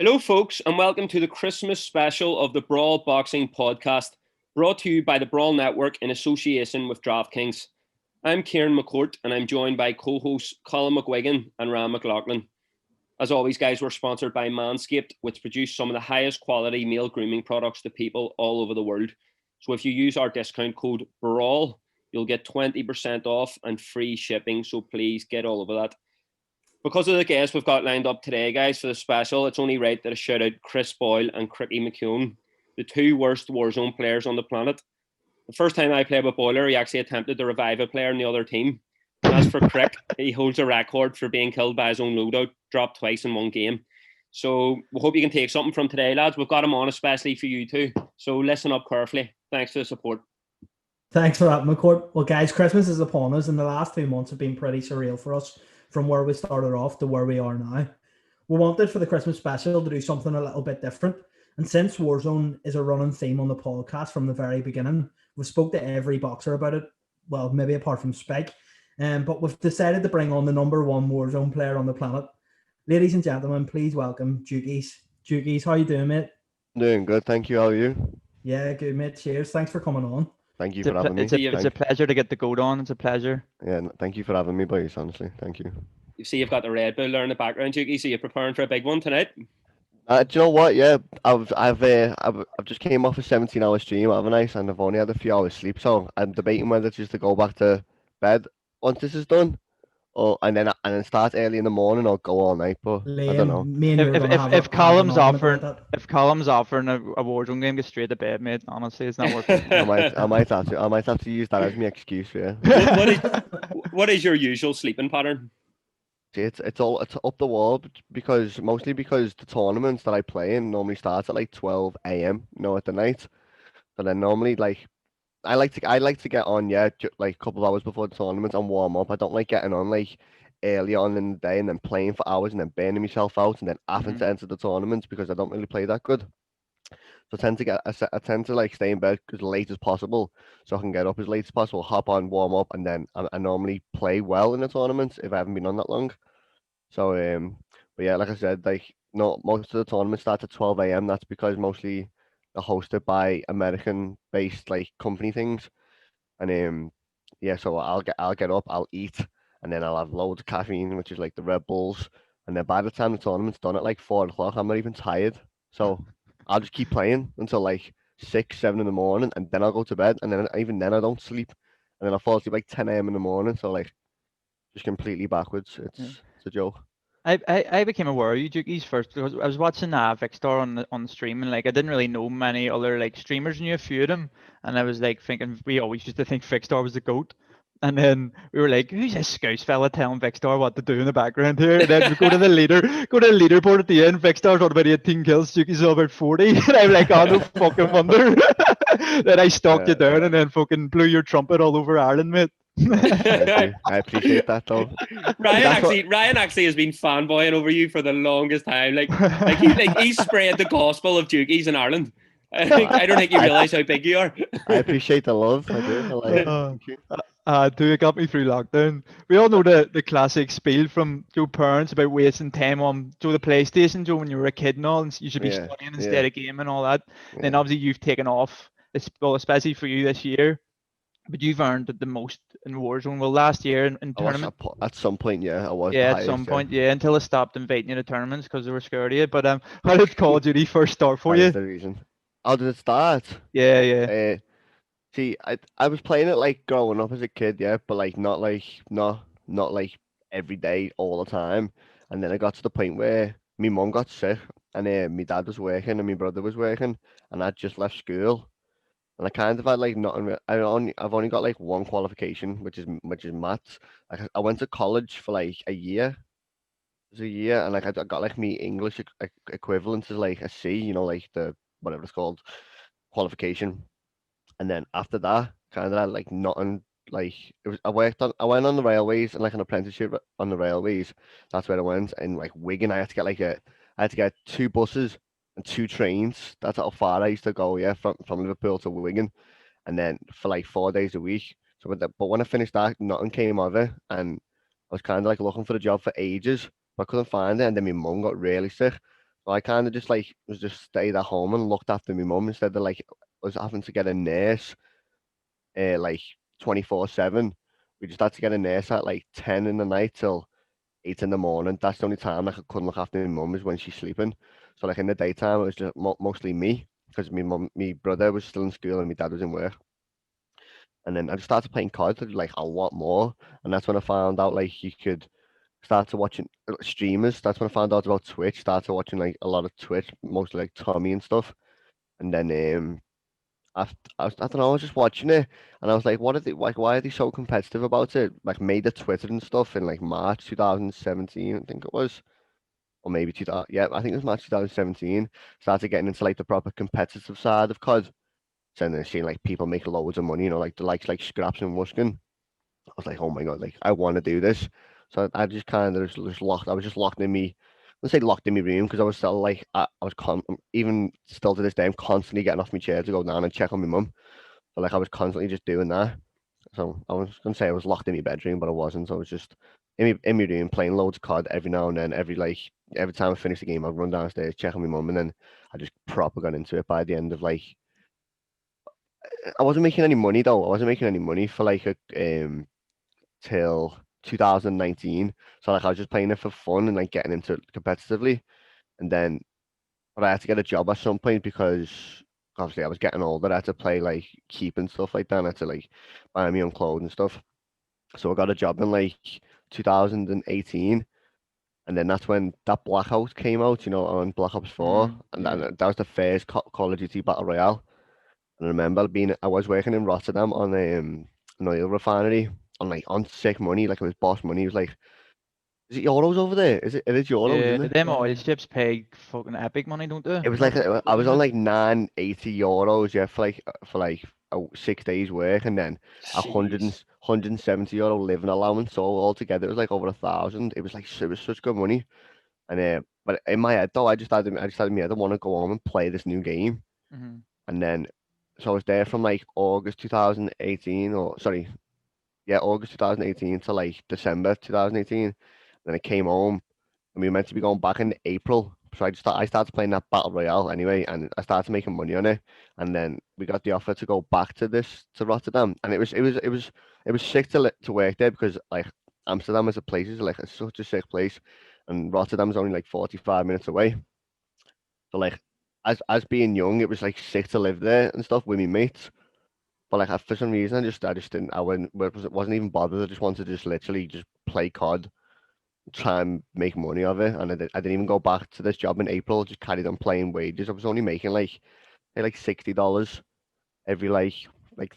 Hello, folks, and welcome to the Christmas special of the Brawl Boxing Podcast, brought to you by the Brawl Network in association with DraftKings. I'm Kieran McCourt, and I'm joined by co-hosts Colin McGuigan and Ram McLaughlin. As always, guys, we're sponsored by Manscaped, which produce some of the highest quality male grooming products to people all over the world. So if you use our discount code BRAWL, you'll get 20% off and free shipping, so please get all over that. Because of the guests we've got lined up today, guys, for the special, it's only right that I shout out Chris Boyle and Cricky McKeown, the two worst Warzone players on the planet. The first time I played with Boiler, he actually attempted to revive a player in the other team. And as for Crick, he holds a record for being killed by his own loadout, dropped twice in one game. So we hope you can take something from today, lads. We've got him on especially for you two. So listen up carefully. Thanks for the support. Thanks for that, McCourt. Well, guys, Christmas is upon us, and the last 2 months have been pretty surreal for us, from where we started off to where we are now. We wanted for the Christmas special to do something a little bit different. And since Warzone is a running theme on the podcast from the very beginning, we spoke to every boxer about it. Well, maybe apart from Spike. But we've decided to bring on the number one Warzone player on the planet. Ladies and gentlemen, please welcome Jukeyz. Jukeyz, how you doing, mate? Doing good, thank you. How are you? Yeah, good, mate. Cheers. Thanks for coming on. Thank you for having me. It's a pleasure to get the goat on. It's a pleasure. Yeah, thank you for having me, boys. Honestly, thank you. You see, you've got the Red Bull there in the background, Jukey. So you're preparing for a big one tonight. Do you know what? Yeah, I've just came off a 17-hour stream, haven't I? And I've only had a few hours sleep, so I'm debating whether just to go back to bed once this is done, or and then start early in the morning or go all night. But Liam, I don't know. me and you are gonna have If a- Callum's have an argument offering about that. if Callum's offering a Warzone game, get straight to bed, mate. Honestly, it's not worth it. I might have to use that as my excuse. Yeah. What is your usual sleeping pattern? See, it's up the wall because the tournaments that I play in normally starts at like 12 a.m. At the night. So then normally I like to get on like a couple of hours before the tournament and warm up. I don't like getting on like early on in the day and then playing for hours and then burning myself out and then having to enter the tournaments because I don't really play that good. So I tend to like stay in bed as late as possible so I can get up as late as possible, hop on, warm up, and then I normally play well in the tournaments if I haven't been on that long. So but yeah, like I said, like no, most of the tournaments start at 12 a.m. That's because mostly they're hosted by American-based like company things, and yeah, so I'll get up, I'll eat, and then I'll have loads of caffeine, which is like the Red Bulls, and then by the time the tournament's done at like 4 o'clock, I'm not even tired, so I'll just keep playing until like 6, 7 in the morning, and then I'll go to bed, and then even then I don't sleep, and then I fall asleep like 10 a.m. in the morning, so like just completely backwards. It's a joke. I became aware of you, Jukeyz, first because I was watching Vicstar on the stream, and like I didn't really know many other like streamers, knew a few of them, and I was like thinking we always used to think Vicstar was the goat. And then we were like, who's this Scouse fella telling Vicstar what to do in the background here? And then we go to the leaderboard at the end. Vicstar's on about 18 kills, Jukey's on about 40. And I'm like, oh, no fucking wonder. Then I stalked you down and then fucking blew your trumpet all over Ireland, mate. I appreciate that though. Ryan actually has been fanboying over you for the longest time. Like he spread the gospel of Jukeyz in Ireland. I don't think you realise how big you are. I appreciate the love. I do. I like it. Thank you. Dude, it got me through lockdown. We all know the classic spiel from Joe parents about wasting time on Joe the PlayStation, Joe, when you were a kid and all, and you should be studying instead of gaming and all that. Yeah. Then obviously you've taken off, especially for you this year. But you've earned the most in Warzone. Well, last year in tournament. At some point, yeah, I was. Yeah, at some point, yeah, until I stopped inviting you to tournaments because they were scared of you. But how did Call of Duty first start for That you? is the reason. How did it start? Yeah. See, I was playing it like growing up as a kid, yeah, but like not like every day all the time. And then I got to the point where my mum got sick, and my dad was working, and my brother was working, and I just left school. And I kind of had like nothing. I've only got like one qualification, which is maths. Like I went to college for like a year. It was a year, and like I got like me English equivalent is like a C, like the whatever it's called, qualification. And then after that, kind of had like nothing. Like I went on the railways and like an apprenticeship on the railways. That's where I went. And like Wigan, I had to get 2 buses and 2 trains. That's how far I used to go. Yeah, from Liverpool to Wigan, and then for like 4 days a week. But when I finished that, nothing came of it, and I was kind of like looking for a job for ages, but I couldn't find it. And then my mum got really sick. So So I kind of just like was just stayed at home and looked after my mum instead of like was having to get a nurse, like 24/7. We just had to get a nurse at like 10 in the night till 8 in the morning. That's the only time like I couldn't look after my mum is when she's sleeping. So like in the daytime it was just mostly me because my brother was still in school and my dad was in work. And then I just started playing COD like a lot more, and that's when I found out like you could start to watching streamers. That's when I found out about Twitch. Started watching like a lot of Twitch, mostly like Tommy and stuff. And then I don't know, I was just watching it, and I was like, what are they like? Why are they so competitive about it? Like made the Twitter and stuff in like March 2017, I think it was, or maybe 2000. Yeah, I think it was March 2017. Started getting into like the proper competitive side of COD. So then seeing like people make loads of money, like the likes like Scraps and Wuskin. I was like, oh my God, like I want to do this. So I just kind of just locked. I was just locked in me. Let's say locked in my room because I was still like I was even still to this day I'm constantly getting off my chair to go down and check on my mum. So like I was constantly just doing that. So I was gonna say I was locked in my bedroom, but I wasn't. So I was just in my room playing loads of COD every now and then. Every time I finished the game, I'd run downstairs, check on my mum, and then I just proper got into it. By the end of like, I wasn't making any money though. I wasn't making any money for like till 2019. So like I was just playing it for fun and like getting into it competitively. And then but I had to get a job at some point because obviously I was getting older. I had to play like keep and stuff like that. And I had to like buy my own clothes and stuff. So I got a job in like 2018. And then that's when that Blackout came out, on Black Ops 4. And Yeah. that was the first Call of Duty Battle Royale. And I remember I was working in Rotterdam on an oil refinery on sick money, like it was boss money. It was like, is it euros over there? It is euros, Yeah, isn't it? them Yeah, oil yeah. ships pay fucking epic money, don't they? It was Or like fucking I was on crazy. like 980 euros, yeah, for like 6 days work, and then a Jeez. 170 euro living allowance. So altogether, it was like over 1,000. It was like it was such good money. And but in my head though, I just had in my head I want to go home and play this new game. Hmm. And then so I was there from like August 2018, or sorry, yeah, August 2018 to like December 2018. Then I came home and we were meant to be going back in April. So I started playing that battle royale anyway, and I started making money on it. And then we got the offer to go back to Rotterdam, and it was sick to work there because like Amsterdam as a place is like it's such a sick place, and Rotterdam's only like 45 minutes away. So like as being young, it was like sick to live there and stuff with me mates. But like for some reason, I just didn't. Wasn't even bothered. I just wanted to just literally just play COD, try and make money of it. And I didn't even go back to this job in April. Just carried on playing wages. I was only making like $60 every like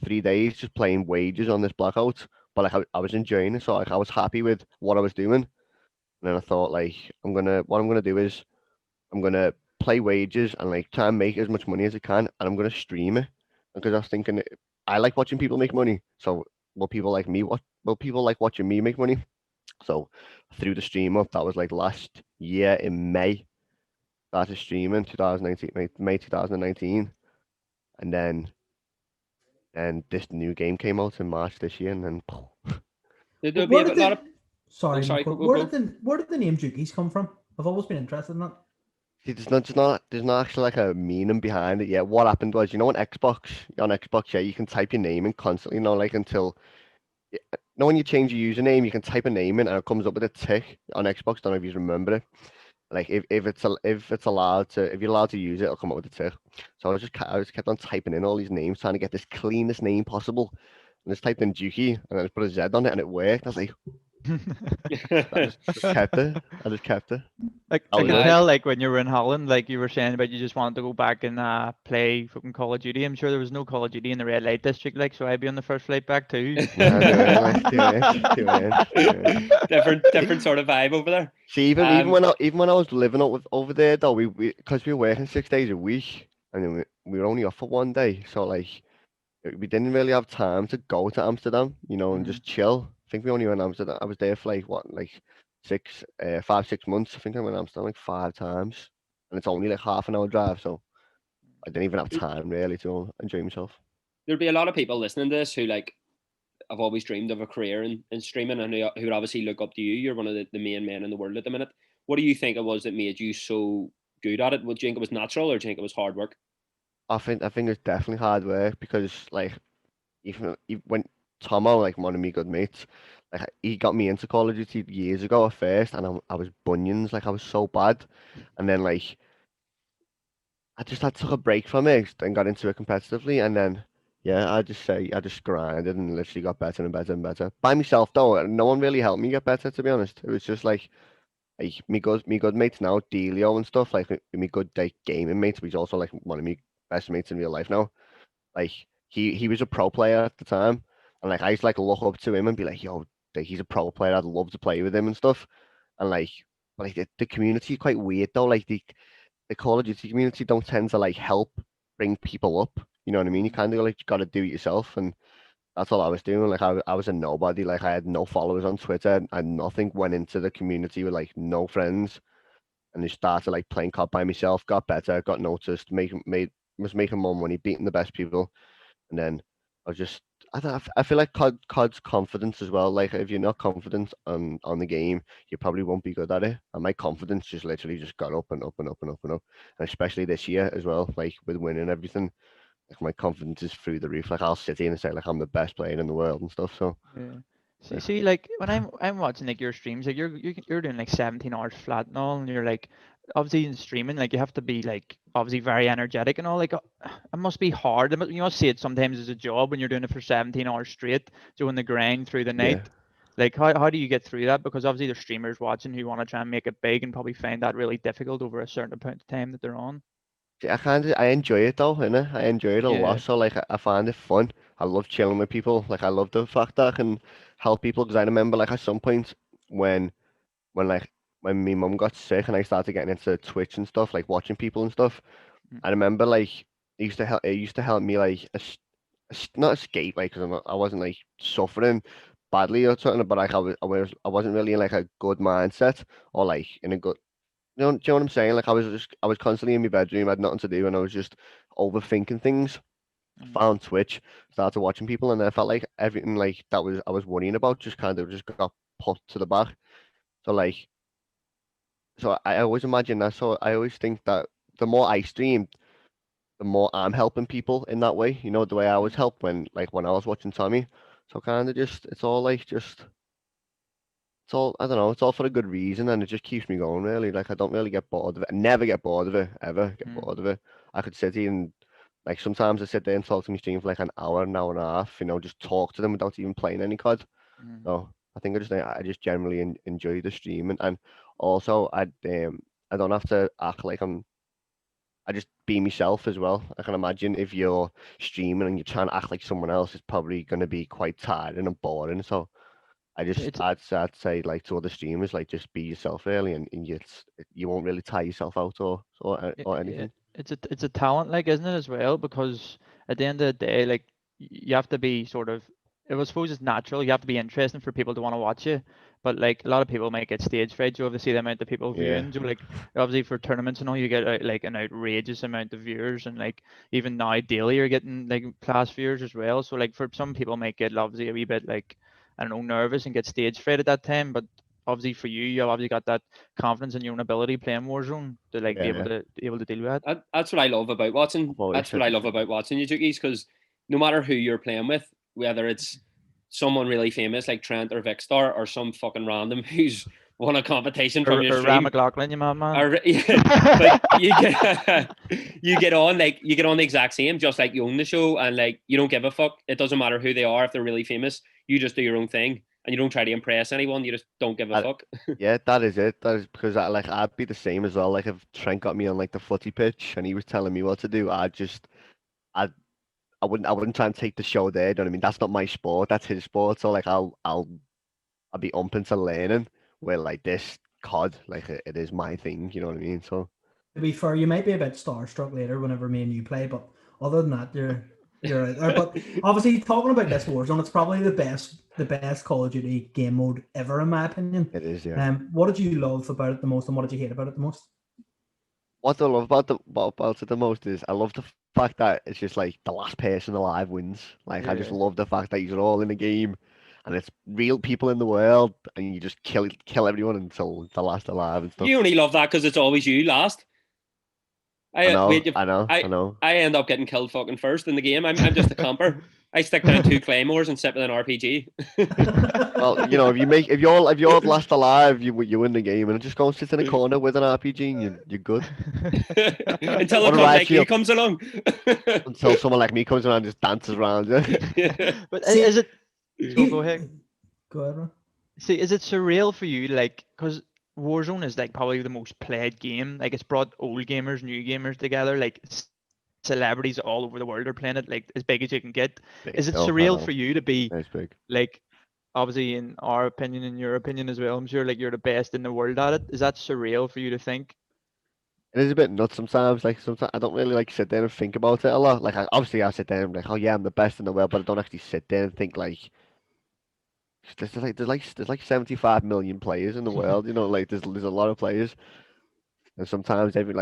3 days just playing wages on this blackout. But like I was enjoying it, so like I was happy with what I was doing. And then I thought like what I'm gonna do is I'm gonna play wages and like try and make as much money as I can, and I'm gonna stream it because I was thinking I like watching people make money. So will people like me? What will people like watching me make money? So I threw the stream up. That was like last year in May. Started streaming 2019, May 2019, and then this new game came out in March this year, and then There'll But be where a did lot of. the Oh, sorry, sorry, McCourt, go, go. where did the name Jukeyz come from? I've always been interested in that. see, there's not actually like a meaning behind it yet. What happened was, on Xbox, yeah, you can type your name in constantly, like until when you change your username, you can type a name in and it comes up with a tick on Xbox. Don't know if you remember it. Like if you're allowed to use it, it'll come up with a tick. So I just kept on typing in all these names, trying to get this cleanest name possible. And just typed in Jukey and I just put a Z on it and it worked. I was like, I just kept it. I just kept it. Like That I was can it. tell, like when you were in Holland, like you were saying about you just wanted to go back and play fucking Call of Duty. I'm sure there was no Call of Duty in the red light district, like so I'd be on the first flight back too. No, they weren't like they weren't. different sort of vibe over there. See, even Um, when I was living over there though, we because we were working 6 days a week, and then we were only off for one day, so like we didn't really have time to go to Amsterdam, and Mhm. just chill. I think we only went to Amsterdam. I was there for like what, like 5, 6 months. I think I went to Amsterdam like 5 times, and it's only like half an hour drive, so I didn't even have time really to enjoy myself. there'll be a lot of people listening to this who like have always dreamed of a career in streaming and who would obviously look up to you. You're one of the main men in the world at the minute. What do you think it was that made you so good at it? Would you think it was natural, or do you think it was hard work? I think it's definitely hard work because like even when Tomo, like one of my good mates, like he got me into Call of Duty years ago at first, and I was bunions, like I was so bad, and then like I took a break from it and got into it competitively, and then yeah, I just grinded and literally got better and better and better by myself though. And no one really helped me get better, to be honest. It was just like me good mates now, Delio and stuff, like me good like gaming mates, but he's also like one of my best mates in real life now. Like he was a pro player at the time, and like I used to like look up to him and be like, yo, like, he's a pro player. I'd love to play with him and stuff. And like the community is quite weird though. Like the Call of Duty community don't tend to like help bring people up. You know what I mean? You kind of like got to do it yourself, and that's all I was doing. Like I was a nobody. Like I had no followers on Twitter, and nothing. Went into the community with like no friends, and just started like playing COD by myself. Got better, got noticed, was making more money, beating the best people, and then I was just I feel like COD's confidence as well. Like if you're not confident on the game, you probably won't be good at it. And my confidence just literally just got up and up and up and up and up. And especially this year as well, like with winning everything, like my confidence is through the roof. Like I'll sit here and say like I'm the best player in the world and stuff. So Yeah. yeah, See, like when I'm watching like your streams, like you're doing like 17 hours flat and all, and you're like obviously in streaming, like you have to be like obviously very energetic and all. Like it must be hard. You must see it sometimes as a job when you're doing it for 17 hours straight, doing the grind through the yeah. night. Like how do you get through that? Because obviously there's streamers watching who want to try and make it big and probably find that really difficult over a certain amount of time that they're on. I enjoy it though, innit? I enjoy it a lot. Yeah. So like I find it fun. I love chilling with people. Like I love the fact that I can help people because I remember like at some point when when like when my mum got sick and I started getting into Twitch and stuff, like watching people and stuff. Mm. I remember like it used to help me like not escape like because I wasn't like suffering badly or something, but like I wasn't really in like a good mindset or like in a good do you know what I'm saying? Like I was constantly in my bedroom, I had nothing to do, and I was just overthinking things. Mm. Found Twitch, started watching people, and then I felt like everything like that was I was worrying about just kind of just got put to the back. So like so I always imagine that. So I always think that the more I stream, the more I'm helping people in that way. You know, the way I was Mm. helped when I was watching Tommy. So kind of just it's all like just it's all I don't know. It's all for a good reason, and it just keeps me going. Really, like I don't really get bored of it. I never get bored of it. Ever get Mm. bored of it. I could sit here and like sometimes I sit there and talk to my stream for like an hour and a half. You know, just talk to them without even playing any COD. Mm. So I just generally enjoy the streaming, and also I don't have to act like I just be myself as well. I can imagine if you're streaming and you're trying to act like someone else, it's probably going to be quite tiring and boring. So It's I'd say like to other streamers, like just be yourself really, and you won't really tie yourself out or yeah, anything. it's a talent, like, isn't it, as well? Because at the end of the day, like, you have to be sort of. I suppose it's natural. You have to be interesting for people to want to watch you. But like a lot of people might get stage fright, so if they see the amount of people Yeah, viewing, so like obviously for tournaments and all, you get like an outrageous amount of viewers, and like even now daily you're getting like class viewers as well. So like for some people might get obviously a wee bit like I don't know nervous and get stage fright at that time, but obviously for you, you've obviously got that confidence in your own ability playing Warzone to like yeah. be able to deal with that. That's what I love about watching. I've always That's what said I the love same. about watching you, Jukeyz, because no matter who you're playing with, whether it's someone really famous like Trent or Vicstar or some fucking random who's won a competition from your Or Ram stream, McLaughlin, you madman. or yeah, like you get you get on the exact same, just like you own the show and like you don't give a fuck. It doesn't matter who they are if they're really famous. You just do your own thing and you don't try to impress anyone. You just don't give a I, fuck. yeah, that is it. That is because I'd be the same as well. Like if Trent got me on like the footy pitch and he was telling me what to do, I I wouldn't try and take the show there. You know what I mean? That's not my sport. That's his sport. So like I'll be open to learning. Where like this COD, like it is my thing. You know what I mean? So To be fair, you might be a bit starstruck later whenever me and you play, but other than that, you're out there. But obviously, talking about this Warzone, it's probably the best Call of Duty game mode ever, in my opinion. it is, yeah. What did you love about it the most, and what did you hate about it the most? What I love about it the most is I love the fact that it's just like the last person alive wins. Like I just Yeah. love the fact that you're all in a game, and it's real people in the world, and you just kill everyone until the last alive and stuff. You only love that because it's always you last. I know, wait, I know, I I know. I end up getting killed fucking first in the game. I'm just a camper. I stick down 2 claymores and sit with an RPG. Well, you know, if you're last alive, you win the game, and just go and sit in a corner with an RPG, and you're good. Until a What a cunt ride like for you you comes along. until someone like me comes around and just dances around. But See, is it? Go ahead. Go ahead, bro. See, is it surreal for you, like, because Warzone is like probably the most played game. Like, it's brought old gamers, new gamers together. Like, celebrities all over the world are playing it, like as big as you can get. Big. Is it Oh, I surreal know. for you to be It's big. like, obviously in our opinion, in your opinion as well? I'm sure like you're the best in the world at it. Is that surreal for you to think? It is a bit nuts sometimes. Like sometimes I don't really like sit there and think about it a lot. Like obviously I sit there and be like, oh yeah, I'm the best in the world, but I don't actually sit there and think like there's like 75 million players in the world. You know, like there's a lot of players, and sometimes every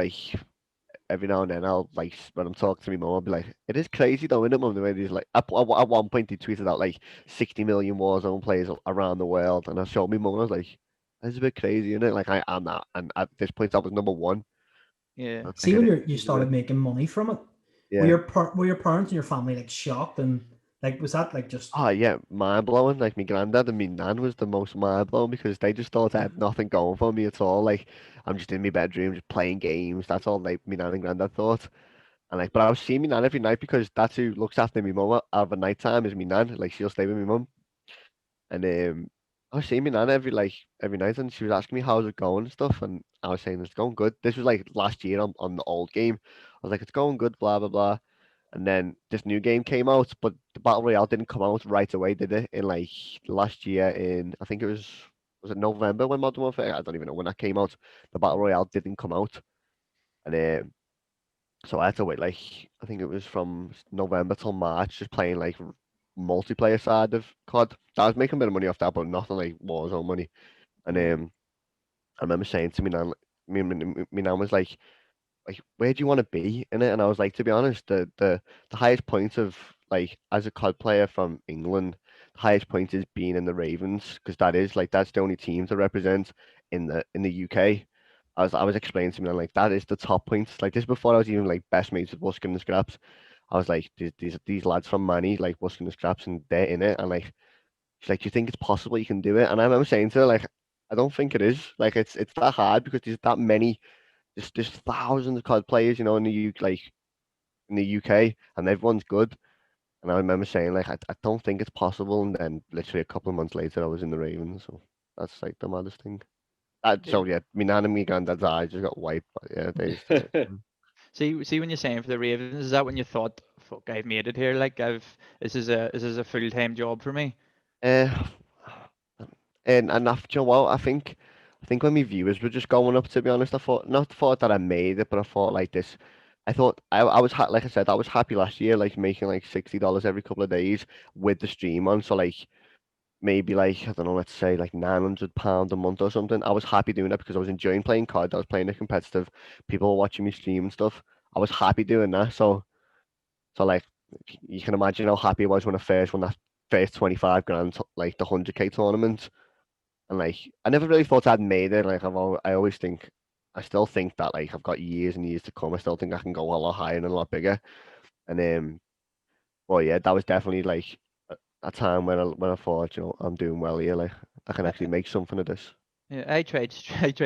now and then I'll like when I'm talking to my mum, I'll be like, it is crazy though, isn't it, mum? The way there's like at one point he tweeted out like 60 million Warzone players around the world, and I showed my mum, and I was like, that's a bit crazy, isn't it? Like I am that, and at this point I was number one. Yeah. I was See, like, when it you is, isn't it? started making money from it, were Yeah. were your parents and your family like shocked, and like was that like just Oh yeah, mind blowing. Like my granddad and my nan was the most mind blowing because they just thought I had nothing going for me at all. Like I'm just in my bedroom, just playing games. That's all like my nan and granddad thought. And like, but I was seeing my nan every night because that's who looks after my mum over night time is my nan. Like she'll stay with my mum, and I was seeing my nan every night, and she was asking me how's it going and stuff, and I was saying it's going good. This was like last year on the old game. I was like, it's going good, blah blah blah. And then this new game came out, but the Battle Royale didn't come out right away, did it? In like last year in I think it was it November when Modern Warfare? I don't even know when that came out. The Battle Royale didn't come out. And so I had to wait like I think it was from November till March just playing like multiplayer side of COD. I was making a bit of money off that, but nothing like Warzone money. And I remember saying to me nan, me nan was like where do you want to be in it? And I was like, to be honest, the highest point of like as a COD player from England, the highest point is being in the Ravens because that's the only team to represent in the UK. I was explaining to me like that is the top point. Like this before I was even like best mates with Buskin and Scraps. I was like these lads from Manny like Buskin and Scraps and they're in it and like she's like, do you think it's possible you can do it? And I remember saying to her like I don't think it is. Like it's that hard because there's that many there's thousands of COD players, you know, in the UK, and everyone's good. And I remember saying like, I don't think it's possible. And then literally a couple of months later, I was in the Ravens. So that's like the maddest thing. So yeah, me nan and me granddad's eyes just got wiped. But yeah, they used to. See when you're saying for the Ravens, is that when you thought, fuck, I've made it here? Like this is a full-time job for me. Uh, and after a while, I think when my viewers were just going up, to be honest, I thought not thought that I made it, but I thought like this. I thought I was like I said, I was happy last year, like making like $60 every couple of days with the stream on. So like maybe like I don't know, let's say like £900 a month or something. I was happy doing that because I was enjoying playing COD. I was playing it competitive. People were watching me stream and stuff. I was happy doing that. So like you can imagine how happy I was when I first won that first 25 grand, like the 100K tournament. And like I never really thought I'd made it. Like I always think, I still think that like I've got years and years to come. I still think I can go a lot higher and a lot bigger. And well yeah, that was definitely like a time when I thought, I'm doing well here. Like I can actually make something of this. Yeah, I tried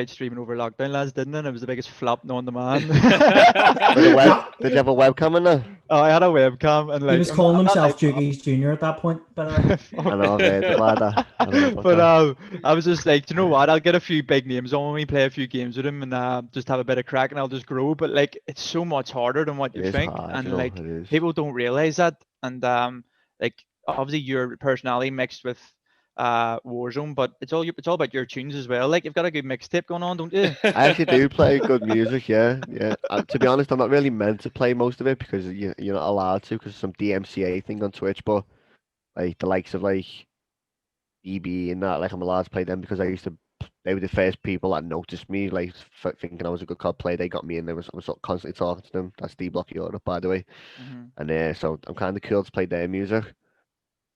streaming over lockdown, lads, didn't I? And it was the biggest flop known to man. Did you have a webcam in there? Oh, I had a webcam and he like was I'm calling not himself like that. Jukeyz Jr. at that point, by the way. I Fuck. know I've heard about that. I heard about But that. I was just like, do you know what? I'll get a few big names on when we play a few games with him and just have a bit of crack and I'll just grow. But like, it's so much harder than what It you is think, hard, and like it is. people don't realize that. And like obviously your personality mixed with Warzone, but it's all about your tunes as well. Like you've got a good mixtape going on, don't you? I actually do play good music, yeah, yeah. To be honest, I'm not really meant to play most of it because you're not allowed to because of some DMCA thing on Twitch. But like the likes of like EB and that, like I'm allowed to play them because they were the first people that noticed me, like thinking I was a good COD player. They got me in there. I was sort of constantly talking to them. That's D Block Europe, by the way. Hmm. And so I'm kind of cool to play their music.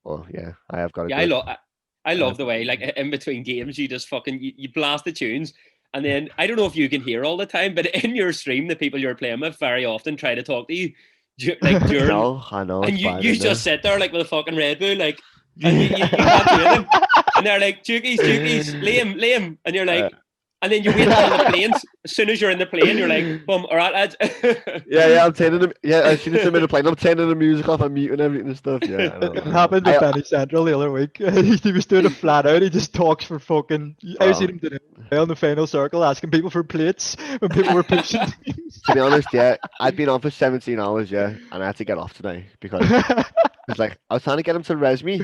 Well, yeah, I have got a Yeah, good. I I love have the got way good like music. in between games you just fucking you blast the tunes And then I don't know if you can hear all the time, but in your stream, the people you're playing with very often try to talk to you, like during, No, I know. and It's you fine, you isn't just it? sit there like with a fucking Red Bull, like, and you can't hear them, and they're like, Jukeyz, Liam, and you're like, and then you wait until the planes. As soon as you're in the plane, you're like, boom, all right, lads. Yeah, I'm turning them. Yeah, as soon as I'm in the plane, I'm turning the music off, I'm muting everything and stuff. Yeah, I know. It happened to Benny Central the other week. He was doing it flat out. He just talks for fucking. I seen him today on the final circle asking people for plates when people were pushing. To be honest, yeah, I'd been on for 17 hours, yeah, and I had to get off today because it's like I was trying to get him to res me.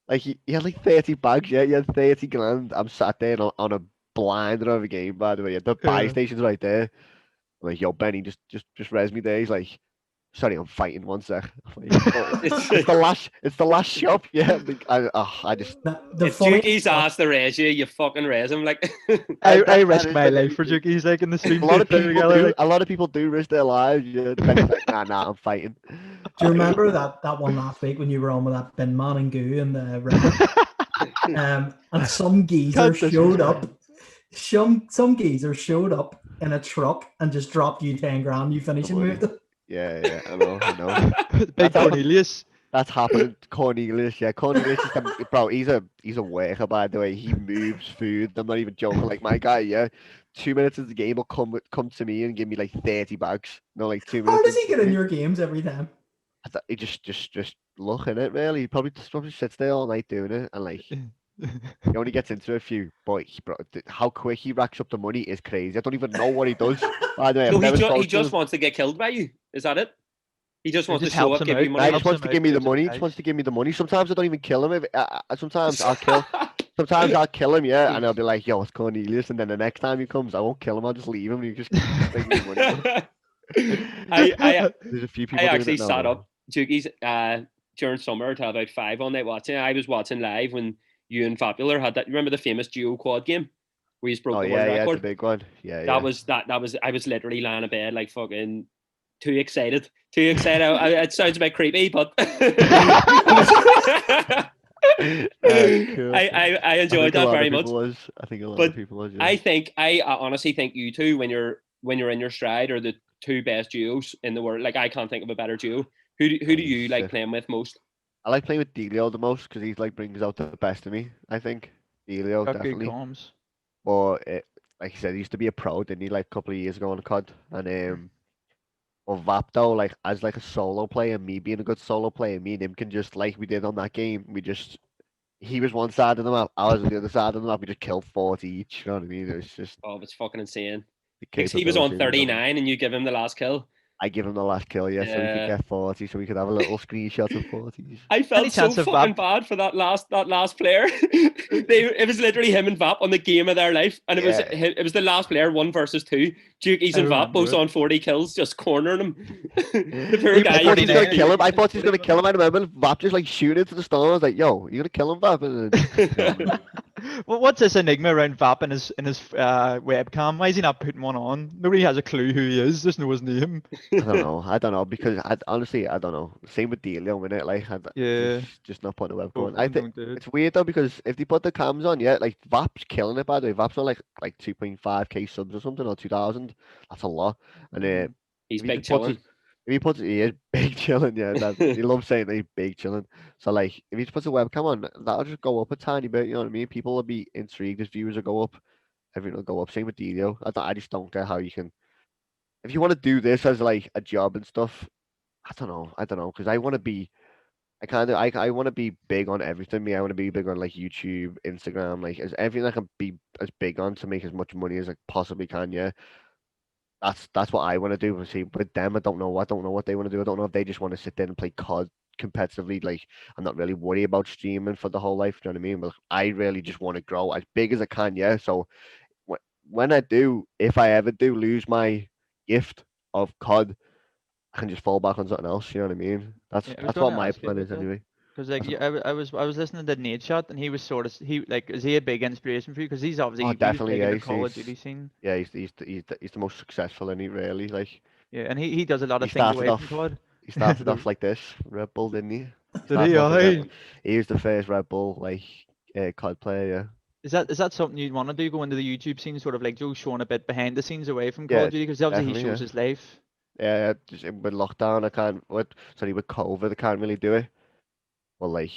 Like he had like 30 bags, yeah, he had 30 grand. I'm sat there on a blinder of a game, by the way. The buy station's right there. I'm like, yo, Benny, just res me there. He's like, sorry, I'm fighting 1 sec. I'm like, "Oh, it's the last shop, yeah. Like, I just The If funny Jukeyz asked to raise you, you fucking raise him. Like, I risk is my the life for thing. Jukeyz, like in the stream. A lot of together, people do. like- A lot of people do risk their lives. Yeah, Benny's like, nah, I'm fighting. Do you remember that one last week when you were on with that bin man and goo and the river? And some geezer Can't showed disrespect. up. Some geezer showed up in a truck and just dropped you 10 grand. You finishing Money. with it. Yeah, I know. Big Cornelius. That's happening. Cornelius, yeah, Cornelius is bro. He's a worker, by the way. He moves food. I'm not even joking. Like my guy, yeah. 2 minutes of the game will come to me and give me like 30 bags. No, like 2 minutes. How does he get in your games every time? He just look in it. Really, he probably sits there all night doing it, and like he only gets into a few. But how quick he racks up the money is crazy. I don't even know what he does. By the way, no, I've never he spoken to just him. wants to get killed by you. Is that it? He just wants just to show helps up, him give you out. Nah, money. he Helps just wants him to give out, me the gives him money. He advice. just wants to give me the money. Sometimes I don't even kill him. Sometimes I'll kill. Sometimes I'll kill him, yeah, and I'll be like, "Yo, it's Cornelius," and then the next time he comes, I won't kill him. I'll just leave him. And he just take me money. There's a few people I doing actually it now. sat though. up, Jukeyz, during summer till about 5 all night watching. I was watching live when you and Popular had that. Remember the famous duo quad game where you broke Oh the yeah, world the record? big one. Yeah. That was I was literally lying in bed like fucking too excited. It sounds a bit creepy, but Cool. I enjoyed that very much. I think a lot But of people was. Yeah. I honestly think you two, when you're in your stride, are the two best duos in the world. Like I can't think of a better duo. Who do you like playing with most? I like playing with Delio the most because he like brings out the best of me. I think Delio Got good definitely. comms. But like you said, he used to be a pro, didn't he? Like a couple of years ago on COD, and Well, Vap though, like as like a solo player, me being a good solo player, me and him can just like we did on that game. He was one side of the map, I was on the other side of the map. We just killed 40 each. You know what I mean? It was just Oh, it's fucking insane. the Because he was on capability. 39 and you give him the last kill. I give him the last kill, yeah, so we could Yeah. get 40, so we could have a little screenshot of 40s. I Any felt so chance of fucking Vap? bad for that last player. It was literally him and Vap on the game of their life, and Yeah. it was the last player 1 versus 2. Jukeyz I and Vap remember both it. on 40 kills, just cornering him. The poor He was guy. I thought he was gonna 49. kill him. I thought he was gonna kill him. I remember Vap just like shooting into the storm. I was like, "Yo, you gonna kill him, Vap?" And then, Well, what's this enigma around Vap in his webcam? Why is he not putting one on? Nobody has a clue who he is. Just know his name. I don't know because honestly I don't know. Same with Delio, innit? Like Yeah. just not putting the webcam Both on. of I them think don't do it. it's weird though because if they put the cams on, yeah, like Vap's killing it. By the way, Vap's on like 2.5k subs or something or 2,000. That's a lot. And He's if he big just puts chilling. if he puts he is big chilling, yeah. He loves saying that he's big chilling. So like if he just puts a webcam on, that'll just go up a tiny bit. You know what I mean? People will be intrigued. His viewers will go up. Everything will go up. Same with Delio. I just don't get how you can. If you want to do this as like a job and stuff, I don't know, because I want to be, I want to be big on everything. Me, I want to be big on like YouTube, Instagram, like as everything I can be as big on to make as much money as I possibly can. Yeah, that's what I want to do. But see, with them, I don't know. I don't know what they want to do. I don't know if they just want to sit there and play COD competitively. Like I'm not really worried about streaming for the whole life. You know what I mean? But I really just want to grow as big as I can. Yeah. So when I do, if I ever do lose my gift of COD, I can just fall back on something else. You know what I mean? Yeah, I was That's going what to my ask you plan about is that. anyway. Because like That's yeah, I was listening to Nate Shot and he was sort of is he a big inspiration for you? Because he's obviously Oh, he was definitely. big in Yeah, the Call of Duty scene. yeah. He's the most successful, and he really like Yeah, and he does a lot he of things started away from off COD. he started off like this Red Bull, didn't he? Did he? Started off as Red Aye. Bull. He was the first Red Bull like COD player. Yeah. Is that something you'd want to do? Go into the YouTube scene, sort of like Joe showing a bit behind the scenes away from Call Yeah, of Duty, because obviously he definitely, shows yeah. his life. Yeah, just with lockdown, I can't. With COVID, I can't really do it. Well, like,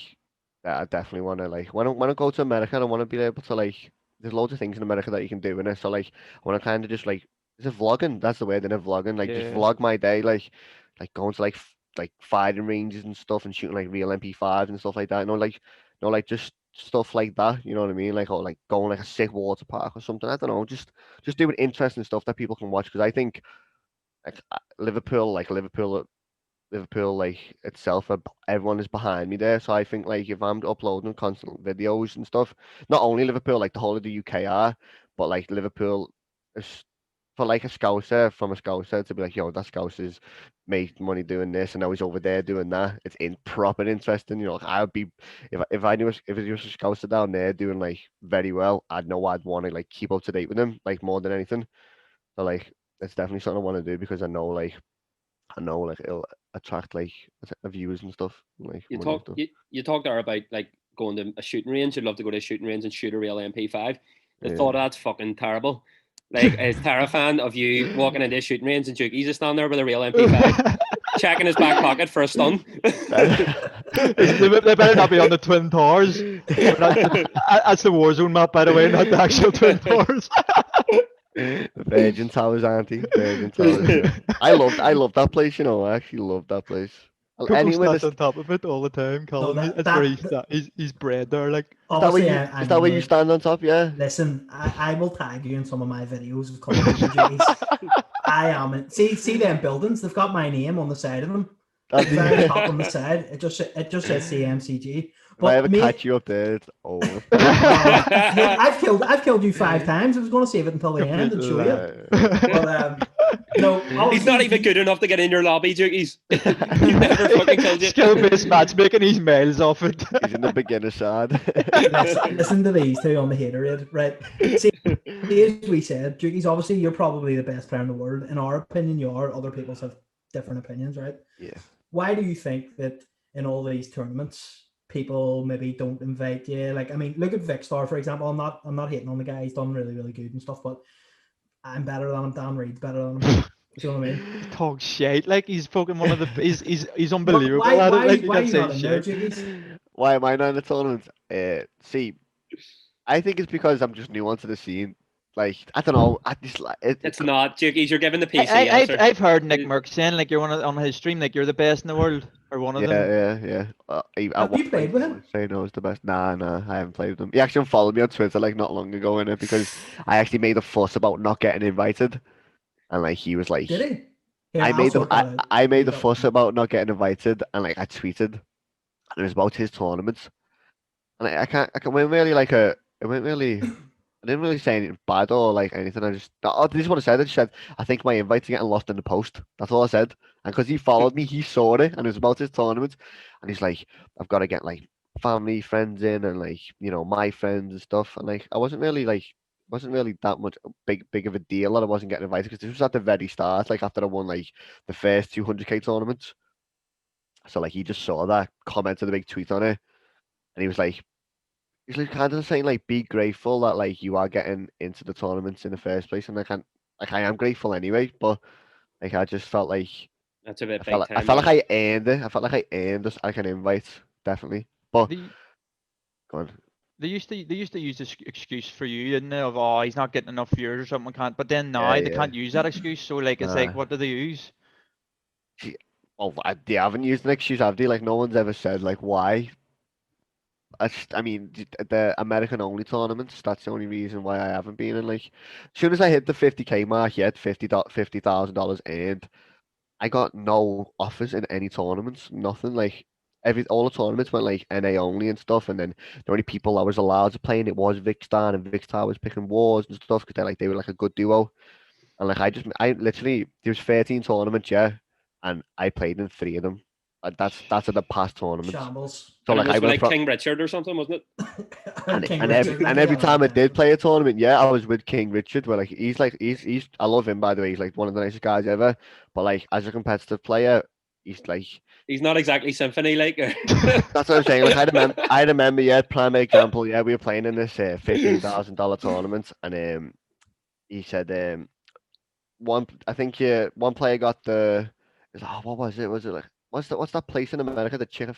yeah, I definitely want to like when I go to America, I want to be able to like. There's loads of things in America that you can do in it. So like, I want to kind of just like, is it vlogging? That's the word, isn't it? Vlogging, like just Yeah. vlog my day, like going to like firing ranges and stuff and shooting like real MP5s and stuff like that. Like just stuff like that. You know what I mean? Like or like going like a sick water park or something. I don't know. Just doing interesting stuff that people can watch because I think like Liverpool, like itself, everyone is behind me there. So I think like if I'm uploading constant videos and stuff, not only Liverpool, like the whole of the UK are, but like Liverpool is for like a Scouser from a Scouser to be like, yo, that Scouser's made money doing this, and now he's over there doing that. It's in proper interesting. You know, like I would be if I knew if it was a Scouser down there doing like very well, I'd know I'd want to like keep up to date with him like more than anything. So like it's definitely something I want to do because I know it'll attract like viewers and stuff, like You money and talk stuff. you talked there about like going to a shooting range. You'd love to go to a shooting range and shoot a real MP5. The Yeah. thought of that's fucking terrible. Like it's terrifying of you walking into a shooting range and Jukeyz is standing there with a real MP5, checking his back pocket for a stun. They better not be on the Twin Towers. That's the Warzone map, by the way, not the actual Twin Towers. Virgin Towers, auntie. Virgin Towers. Yeah. I love that place. You know, I actually love that place. Coco Anyway, stands on top of it all the time, No, calling me. That's where he's bred there. Like, is that where obviously, you I is that where you mean, stand on top? Yeah. listen, I will tag you in some of my videos of Call of Duty duties. I am. See them buildings? They've got my name on the side of them. The very top on the side, it just says CMCG. If I ever mate, catch you up there, it's over. I've killed you 5 times. I was going to save it until the end and show you. But no, He's not even good enough to get in your lobby, Jukeyz. He's never fucking killed you. Skill-based matchmaking, he's miles off it. He's in the beginner side. listen to these two on the haterade, right? See, as we said, Jukeyz, obviously you're probably the best player in the world. In our opinion, you are. Other people have different opinions, right? Yeah. Why do you think that in all these tournaments people maybe don't invite you? Like, I mean, look at Vicstar, for example. I'm not hating on the guy. He's done really, really good and stuff, but I'm better than him. Dan Reed's better than him. Do you know what I mean? Talk shit. Like he's fucking one of the. He's unbelievable Why at it. Like are you you can't not say in there, shit. Jukeyz? Why am I not in the tournament? See, I think it's because I'm just new onto the scene. Like, I don't know. I just like it. It's not, Jukeyz. You're giving the PC answer. I've heard Nick Merck saying like you're on his stream like you're the best in the world or one of them. Yeah. Have you played with him? Say no, it's the best. Nah, I haven't played with him. He actually followed me on Twitter like not long ago in it because I actually made a fuss about not getting invited, and like he was like, Did he? Yeah, I I'll made the sort that out. I made a Leave that fuss with me. about not getting invited, and like I tweeted, and it was about his tournaments, and I can't, I went really like a, it went really. I didn't really say anything bad or like anything. This is what I said. I just said, I think my invites are getting lost in the post. That's all I said. And because he followed me, he saw it and it was about his tournament. And he's like, I've got to get like family, friends in and like, my friends and stuff. And like, I wasn't really that much big of a deal that I wasn't getting invited because this was at the very start, like after I won like the first 200k tournaments. So like, he just saw that, commented a big tweet on it. And he was like, he's like kind of saying like be grateful that like you are getting into the tournaments in the first place, and I am grateful anyway, but like I just felt like That's a bit I felt big like, I time. felt like I earned it. I felt like I earned this like an invite, definitely. But They, go on. they used to use this excuse for you, didn't they? Of he's not getting enough viewers or something. Can't. But then now Yeah, they can't use that excuse. So like it's like Nah. what do they use? Well, they haven't used an excuse, have they? Like no one's ever said like why. I mean, the American only tournaments. That's the only reason why I haven't been in. Like, as soon as I hit the 50k mark, yet $50,000 earned. I got no offers in any tournaments. Nothing. Like all the tournaments went like NA only and stuff. And then the only people I was allowed to play in it was Vicstar, and Vicstar was picking wars and stuff because they were like a good duo. And like I literally there was 13 tournaments, yeah, and I played in 3 of them. That's at the past tournaments. Shambles. So And like it was I with, went like from King Richard or something, wasn't it? and every time I did play a tournament, yeah, I was with King Richard. Where like he's I love him by the way. He's like one of the nicest guys ever. But like as a competitive player, he's like He's not exactly symphony like. That's what I'm saying. Like I remember, yeah, prime example. Yeah, we were playing in this $15,000 tournament, and he said I think one player got what was it? Was it like what's that place in America? The chicken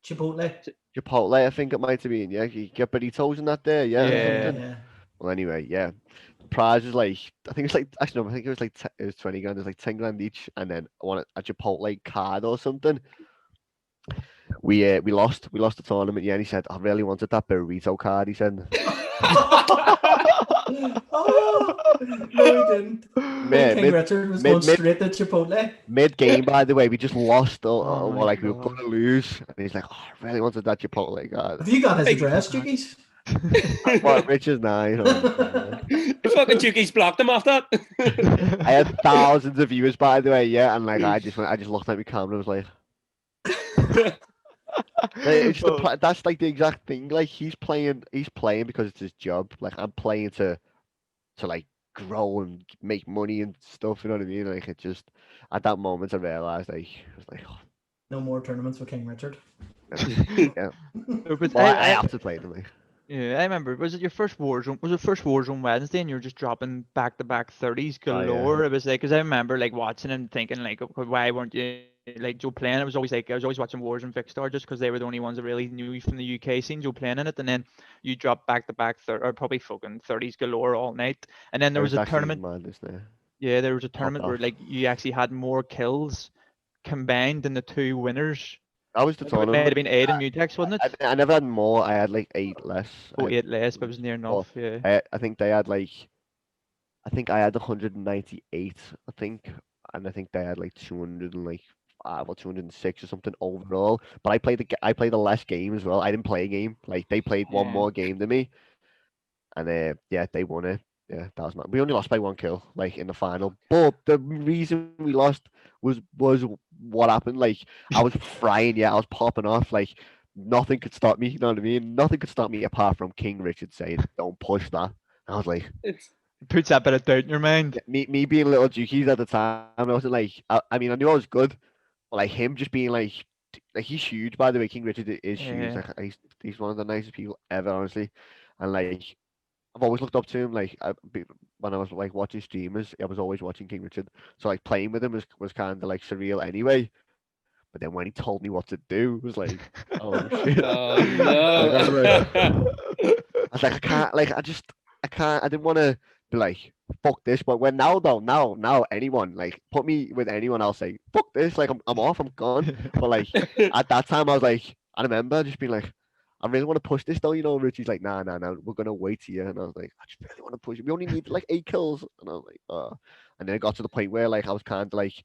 Chipotle. Chipotle, I think it might have been. Yeah, you get burritos and that there. Yeah, or Yeah. something. Yeah. Well, anyway, yeah. The prize was like I think it's like actually no, I think it was like it was 20 grand. It was like 10 grand each, and then I wanted a Chipotle card or something. We lost the tournament. Yeah, and he said I really wanted that burrito card. He said. Oh, no, he didn't. Man, King Richard was going straight to Chipotle. Mid game, by the way, we just lost, Oh my like we were God. gonna lose, and he's like, "Oh, I really wanted that Chipotle card." Have you got his Big address, fuck. Jukeyz? What Richard's now, you know. Fucking Jukeyz blocked him off that. I had thousands of viewers, by the way, yeah, and like I just looked at my camera and was like, it's that's like the exact thing. Like he's playing because it's his job. Like I'm playing to like grow and make money and stuff. You know what I mean? Like it just at that moment I realized I was like, oh, No more tournaments with King Richard. yeah. No, but Well, I have to play them. Like. Yeah, I remember. Was it your first Warzone? Was it first Warzone Wednesday, and you were just dropping back-to-back 30s Oh, yeah. galore? It was like, because I remember like watching and thinking like, why weren't you like Joe playing? It was always like I was always watching Warzone Vicstar just because they were the only ones that really knew from the UK scene. Joe playing in it, and then you dropped back-to-back or probably fucking 30s galore all night. And then there was a tournament. Madness there. Yeah, there was a tournament where off. like you actually had more kills combined than the two winners. That was the It might tournament. have been Aid and Mutex, wasn't it? I never had more. I had like 8 less. Oh, 8 less, but it was near enough. Yeah. I think they had like, I think I had 198. I think, and I think they had like 200 and like 5 or 206 or something overall. But I played the less game as well. I didn't play a game. Like they played one Yeah. more game than me, and yeah, they won it. Yeah, that was mad. We only lost by 1 kill, like in the final. But the reason we lost was what happened. Like I was frying, yeah, I was popping off. Like nothing could stop me. You know what I mean? Nothing could stop me apart from King Richard saying, "Don't push that." I was like, Puts that bit of doubt in your mind. me being little Jukeyz at the time. I wasn't like, I mean, I knew I was good, but like him just being like he's huge. By the way, King Richard is huge. Yeah. Like he's one of the nicest people ever, honestly, and like. I've always looked up to him. Like when I was like watching streamers, I was always watching King Richard. So like playing with him was kind of like surreal anyway. But then when he told me what to do, it was like, oh shit! Oh no! I was like, I can't. Like I can't. I didn't want to be like, fuck this. But when now anyone like put me with anyone, I'll say, fuck this. Like I'm off. I'm gone. But like at that time, I was like, I remember just being like. I really want to push this though, you know. Richie's like, nah, we're gonna wait here, and I was like, I just really want to push it. We only need like 8 kills, and I was like, and then it got to the point where like I was kind of like,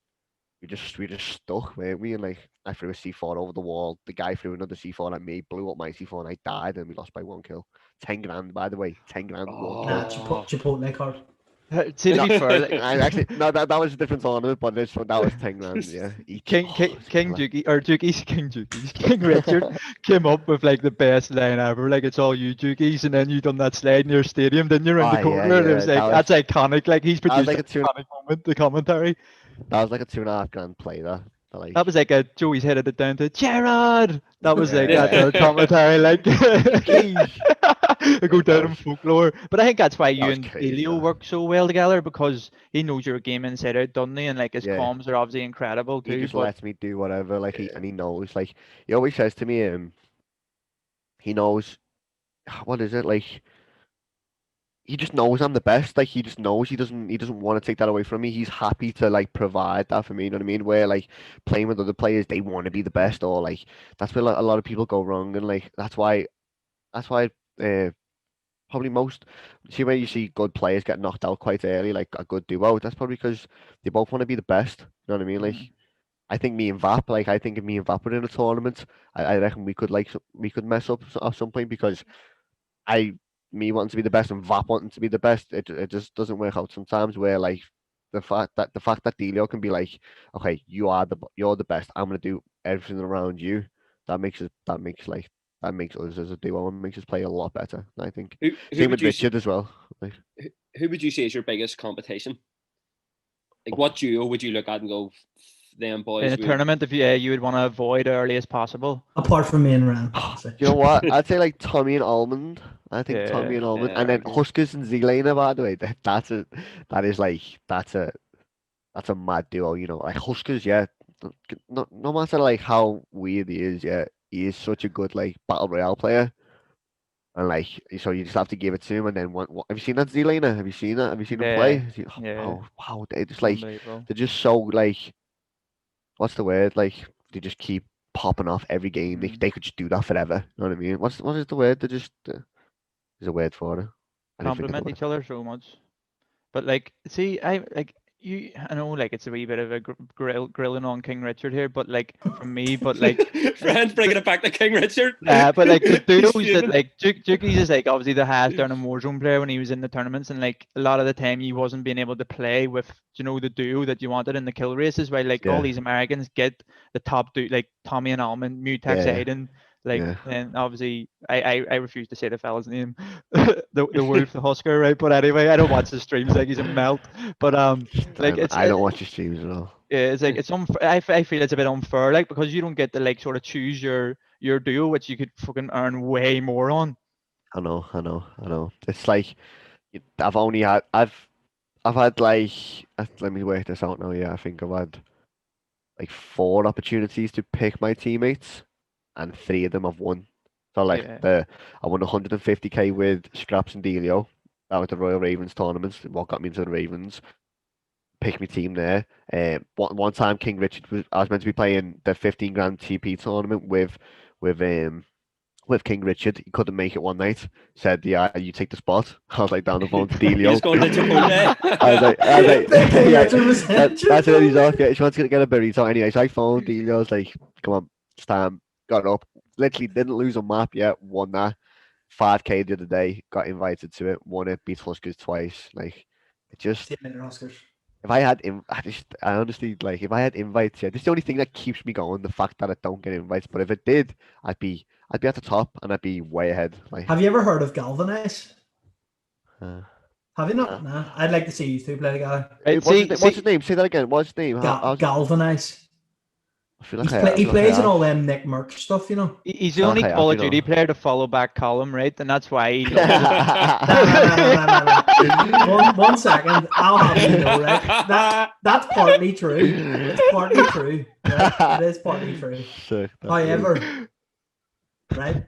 we just stuck, weren't we? And like I threw a C4 over the wall, the guy threw another C4 at me, blew up my C4, and I died, and we lost by 1 kill. 10 grand, by the way, 10 grand, 1 kill. Chipotle card. See, to be fair, like, I actually no, that was a different tournament, but that was 10 grand. Yeah, King Richard came up with like the best line ever. Like it's all you Jukeyz, and then you done that slide in your stadium, then you're in the corner. Yeah, and it was like that's iconic. Like he's produced like an iconic moment. The commentary. That was like a 2.5 grand play there. Like, that was like a Joey's headed it down to Gerard. That was like that commentary, like I go down in folklore. But I think that's why you and Elio work so well together, because he knows your game inside out, doesn't he? And like his comms are obviously incredible too. He just lets me do whatever. Like and he knows. Like he always says to me, he knows. What is it like? He just knows I'm the best. Like he just knows he doesn't want to take that away from me. He's happy to like provide that for me. You know what I mean? Where like playing with other players, they want to be the best, or like that's where a lot of people go wrong, and like that's why probably most see where you see good players get knocked out quite early, like a good duo. That's probably because they both want to be the best. You know what I mean? Like I think me and Vap, like I think if me and Vap were in a tournament, I reckon we could mess up at some point, because me wanting to be the best and Vap wanting to be the best, it just doesn't work out sometimes. Where like the fact that Delio can be like, okay, you're the best. I'm gonna do everything around you. That makes us as a duo and makes us play a lot better. I think. Same with Richard as well. Like, who would you say is your biggest competition? Like what duo would you look at and go, them boys. In a tournament, if you would want to avoid early as possible. Apart from me and Ryan, obviously. You know what? I'd say like Tommy and Almond. I think Tommy Yeah, and Almond, yeah, and then okay. Huskers and Z-Laner. By the way, that's a mad duo. You know, like Huskers, yeah. No matter like how weird he is, yeah, he is such a good like battle royale player. And like, so you just have to give it to him. And then have you seen that Z-Laner? Have you seen that? Have you seen him play? yeah, yeah. Oh, wow, they just like Unbelievable. they're just so like, what's the word? Like they just keep popping off every game. They could just do that forever. You know what I mean? What is the word? They just there's a word for it. I didn't forget the Compliment word. each other so much. But like, see, I know like it's a wee bit of a grilling on King Richard here, but like from me, but like, Friends bringing it back to King Richard. but like the He's duos that fuming. like Jukeyz is like obviously the highest earning Warzone player when he was in the tournaments, and like a lot of the time he wasn't being able to play with the duo that you wanted in the kill races, while like all Yeah. these Americans get the top duo like Tommy and Almond, Mutex Yeah. Aiden. Like, Yeah. and obviously, I refuse to say the fella's name, the Wolf, the Husker, right? But anyway, I don't watch his streams, like he's a melt. But like I don't watch your streams at all. yeah, it's like it's I feel it's a bit unfair, like because you don't get to like sort of choose your duo, which you could fucking earn way more on. I know. It's like I've had like let me work this out now. Yeah, I think I've had like 4 opportunities to pick my teammates, and 3 of them I've won. So like Yeah. I won 150k with Scraps and Delio. That was the Royal Ravens tournament. What got me into the Ravens. Pick my team there. One time King Richard I was meant to be playing the 15 grand TP tournament with King Richard. He couldn't make it one night. Said, "Yeah, you take the spot." I was like down the phone to He's Delio. going to Chipotle. I was like, King yeah, Richard was that's it. He's off. Yeah, she wants to get a burrito anyway. So I phoned Delio. I was like, "Come on, it's time." Got up. Literally didn't lose a map yet. Won that 5k the other day. Got invited to it. Won it. Beat Huskers twice. Like it just. Same in Oscars. If I had, I honestly like if I had invites, yeah, this is the only thing that keeps me going. The fact that I don't get invites, but if it did, I'd be at the top and I'd be way ahead. Like, Have you ever heard of Galvanize? uh, Have you not? Nah. I'd like to see you two play together. Right, what's his name? Say that again. What's his name? Galvanize. I feel like He plays in all them Nick Merck stuff, you know. He's the only Okay, Call I of feel- Duty player to follow back Column, right? And that's why he Nah, nah. One second. I'll have you know, right? That's partly true. It's partly true. Right? It is partly true. Sick, However, right?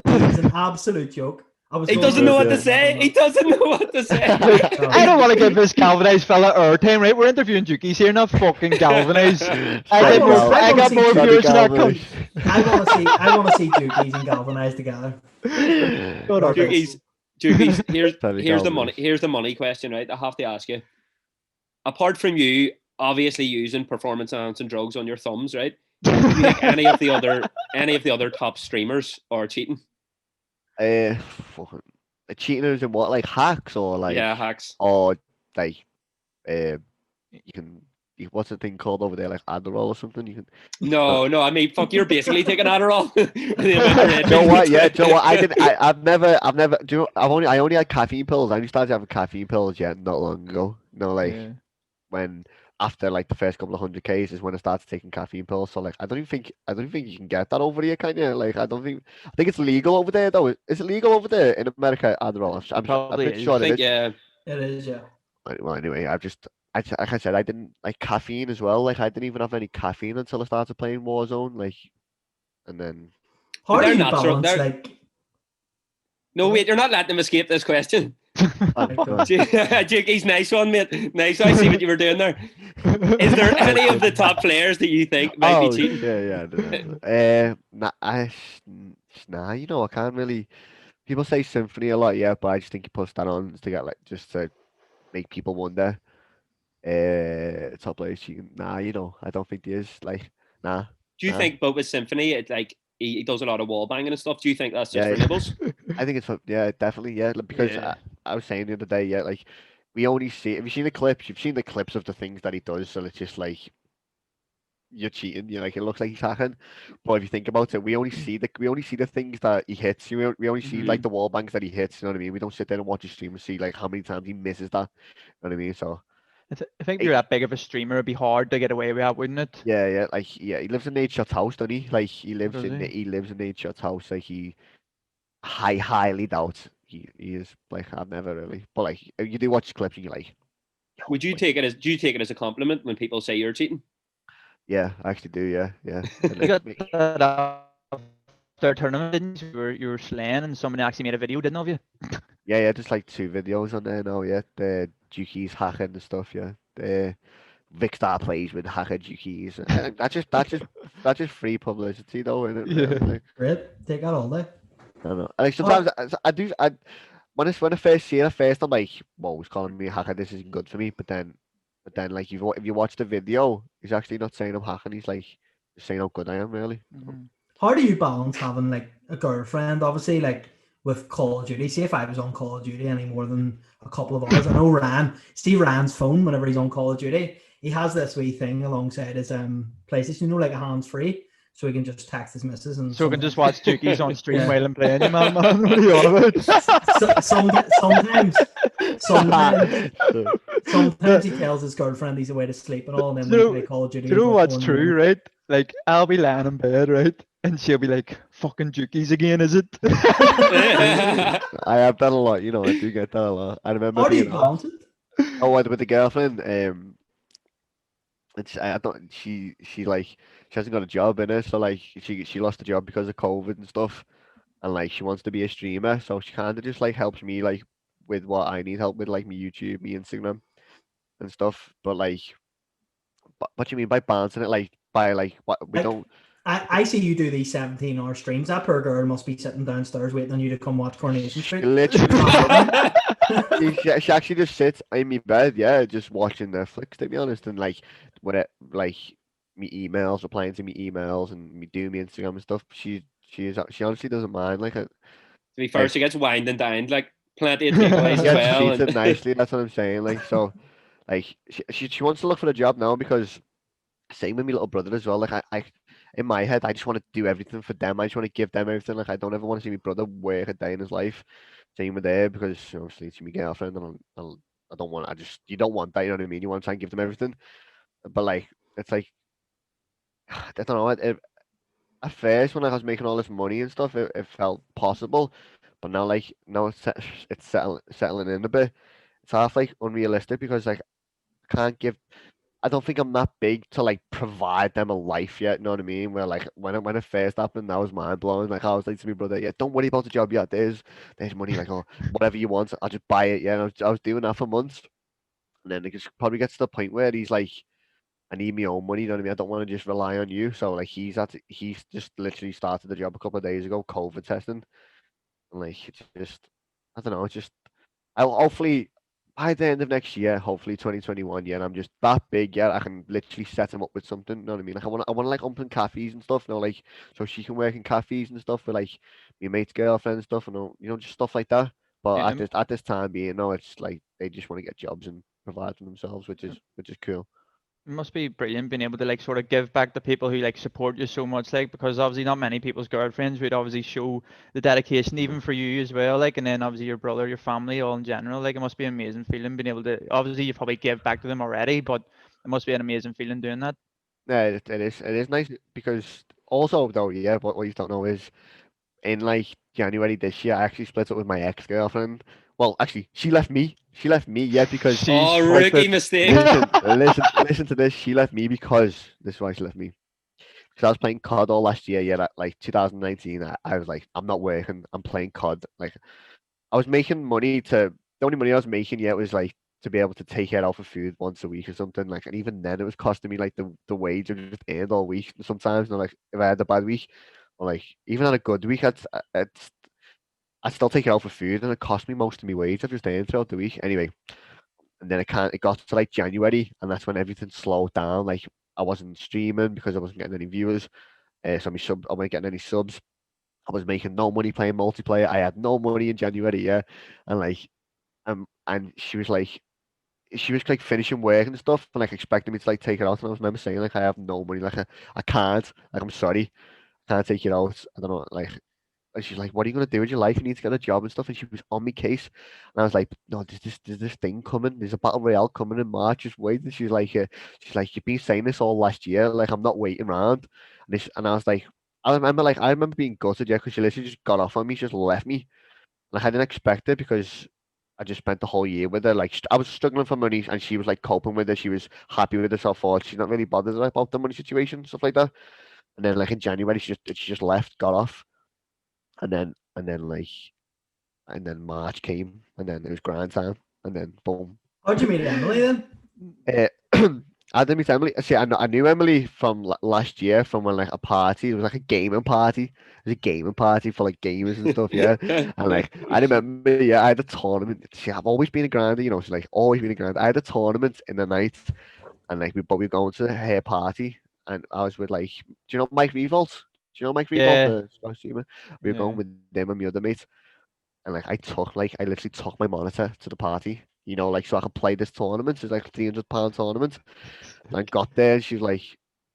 He's an absolute joke. He doesn't know what to say. He doesn't know what to say. I don't want to give this galvanized fella airtime, right? We're interviewing Jukeyz here, not fucking galvanized. I got more viewers than that cunt. I want to see Jukeyz and Galvanize together. Jukeyz, here's the money question, right? I have to ask you. Apart from you obviously using performance enhancing drugs on your thumbs, right? Do you think any of the other top streamers are cheating? Cheating is in what, like hacks or like hacks or like you can what's the thing called over there, like Adderall or something? You can no I mean fuck, you're basically taking Adderall. Joe what? Yeah, Joe what? I've never I only had caffeine pills. I only started having caffeine pills not long ago. When after like the first couple of 100Ks is when I started taking caffeine pills. So like I don't think you can get that over here, kind of. Like I think it's legal over there though. Is it legal over there in America, Adderall? I'm pretty sure it is. Yeah, it is. Yeah. Well, anyway, like I said, I didn't like caffeine as well. Like I didn't even have any caffeine until I started playing Warzone. Like, and then how do you balance like? No, wait, you're not letting them escape this question. Jukeyz, nice one, mate. Nice. I see what you were doing there. Is there any of the top players that you think might be cheating? Yeah. Nah. You know, I can't really. People say Symphony a lot, yeah, but I just think he puts that on to get just to make people wonder. Top players cheating? Nah, you know, I don't think he is. Like, nah. Do you think, but with Symphony, it's like he does a lot of wall banging and stuff? Do you think that's just for nibbles? I think it's definitely, because I was saying the other day, like we only see. Have you seen the clips? You've seen the clips of the things that he does, so it's just like you're cheating. You're like, it looks like he's hacking, but if you think about it, we only see the things that he hits. We only see like the wall bangs that he hits. You know what I mean? We don't sit there and watch his stream and see like how many times he misses that. You know what I mean? So I think if you're that big of a streamer, it'd be hard to get away with that, wouldn't it? Yeah, like he lives in Nate Shot's house, doesn't he? Like Does he? he lives in Nate Shot's house. Like highly doubt he is. Like I've never really, but like you do watch clips and you're like, yo, Would you like, take it as? Do you take it as a compliment when people say you're cheating? yeah, I actually do. Yeah. And, You got like, that after tournament, didn't you? You were slaying, and somebody actually made a video, didn't of you? yeah, just like 2 videos on there now. Yeah, the Jukeyz hacking and stuff. Yeah, the Vicstar plays with hacker Jukeyz. That's just free publicity though, isn't it? Really? Yeah. Like, Great. Take that all day. I don't know. And like sometimes I do. When I first see it at first, I'm like, whoa, he's calling me a hacker. This isn't good for me. But then like if you watch the video, he's actually not saying I'm hacking. He's like just saying how good I am, really. Mhm. How do you balance having like a girlfriend? Obviously, like with Call of Duty. See if I was on Call of Duty any more than a couple of hours. I know Steve Rand's phone whenever he's on Call of Duty, he has this wee thing alongside his PlayStation, like a hands free, so he can just text his missus and So we can just watch Jukeyz on stream Yeah. while I'm playing you, man. What are you on about? sometimes he tells his girlfriend he's away to sleep and all, and then Do you we play Call of Duty. Do you know until what's 4 in the true, morning. right? Like, I'll be lying in bed, right? And she'll be like, fucking Jukeyz again, is it? I have that a lot, I do get that a lot. I remember How do you being balance it? with the girlfriend. I don't. She like she hasn't got a job in it, so like she lost the job because of COVID and stuff, and like she wants to be a streamer, so she kind of just like helps me like with what I need help with, like me YouTube, me Instagram, and stuff. But like, what do you mean by balancing it? Like by like what we Like, don't. I see you do these 17-hour streams. That poor girl must be sitting downstairs waiting on you to come watch Coronation She Street. literally, she actually just sits in my bed, yeah, just watching Netflix, to be honest, and like when it like me emails, replying to me emails, and me doing me Instagram and stuff. She honestly doesn't mind. Like, To be fair, like she gets wined and dined, like plenty of takeaways she as gets well. treated And nicely. That's what I'm saying. Like, so like she wants to look for a job now because same with my little brother as well. Like I in my head, I just want to do everything for them. I just want to give them everything. Like I don't ever want to see my brother work a day in his life. Same with her because obviously it's my girlfriend, and I don't want. You don't want that. You know what I mean? You want to try and give them everything, but like it's like I don't know. At first, when I was making all this money and stuff, it felt possible, but now it's settling in a bit. It's half like unrealistic because like I can't give. I don't think I'm that big to like provide them a life yet. You know what I mean? Where like when it first happened, that was mind blowing. Like I was like to my brother, yeah, don't worry about the job. Yeah, there's money. Like, oh, whatever you want, I'll just buy it. Yeah, and I was doing that for months, and then it just probably gets to the point where he's like, I need my own money. You know what I mean? I don't want to just rely on you. So like he's just literally started the job a couple of days ago, COVID testing, and like it's just I don't know. It's just I'll hopefully by the end of next year, hopefully 2021, yeah, and I'm just that big, yeah, I can literally set him up with something, you know what I mean? Like I want to like open cafes and stuff, like so she can work in cafes and stuff with like my mate's girlfriend and stuff, and just stuff like that. But Yeah, at this time being, no, it's like they just want to get jobs and provide for themselves, which is cool. it must be brilliant being able to like sort of give back to people who like support you so much, like because obviously not many people's girlfriends would obviously show the dedication even for you as well, like and then obviously your brother, your family, all in general. Like it must be an amazing feeling being able to obviously you probably give back to them already, but it must be an amazing feeling doing that. Yeah, it is nice because also though, yeah, but what you don't know is in like January this year, I actually split up with my ex-girlfriend. Well, actually, she left me. She left me, yeah, because oh, She's like rookie mistake. listen to this. She left me because this is why she left me. Because I was playing COD all last year, yeah, like 2019. I was like, I'm not working. I'm playing COD. Like, I was making money the only money I was making yet was like to be able to take her out for food once a week or something. Like, and even then, it was costing me like the wage I just earned all week. Sometimes, like if I had a bad week, or like even on a good week, I'd still take it out for food, and it cost me most of my wage I've just earned throughout the week. Anyway, and then it got to like January, and that's when everything slowed down. Like I wasn't streaming because I wasn't getting any viewers. So I wasn't getting any subs. I was making no money playing multiplayer. I had no money in January, yeah, and like and she was like finishing work and stuff, and like expecting me to like take it out, and I was remember saying like I have no money, like I can't, like I'm sorry, I can't take it out. I don't know, like And she's like, "What are you gonna do with your life? You need to get a job and stuff." And she was on my case, and I was like, "No, there's this thing coming. There's a battle royale coming in March. Just wait." And she's like, "You've been saying this all last year. Like, I'm not waiting around." And I was like, I remember being gutted, yeah, because she literally just got off on me, she just left me, and I hadn't expected because I just spent the whole year with her. Like, I was struggling for money, and she was like coping with it. She was happy with herself. Thought she's not really bothered about the money situation, stuff like that. And then like in January, she just left, got off, and then March came, and then it was grind time, and then boom. How'd you meet Emily then? I didn't meet Emily. See, I knew Emily from last year from when like a party. It was like a gaming party. It was a gaming party for like gamers and stuff. Yeah, and like I remember, yeah, I had a tournament. See, I've always been a grinder, you know. So like always been a grinder. I had a tournament in the night, and like we were going to her party, and I was with like, do you know Mike Revolt? Do you know Mike Revolt, Yeah. the Scottish streamer? We were going with them and my other mate. And like I literally took my monitor to the party, you know, like so I could play this tournament. It's like £300 tournament. And I got there and she was like,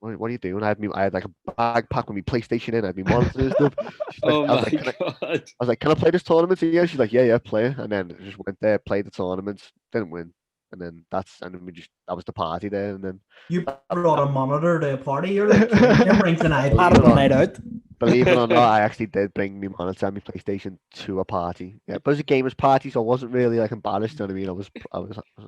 what are you doing? I had like a backpack with my PlayStation in, I had my monitor and stuff. Oh I was my like, god! I was like, can I play this tournament here? She's like, yeah, play it. And then I just went there, played the tournament, didn't win. And then that was the party there. And then You brought a monitor to a party. You're like, Kim brings an iPad on a night out. Believe it or not, I actually did bring my monitor and my PlayStation to a party. Yeah, but it was a gamers party, so I wasn't really like embarrassed. You know what I mean? I was.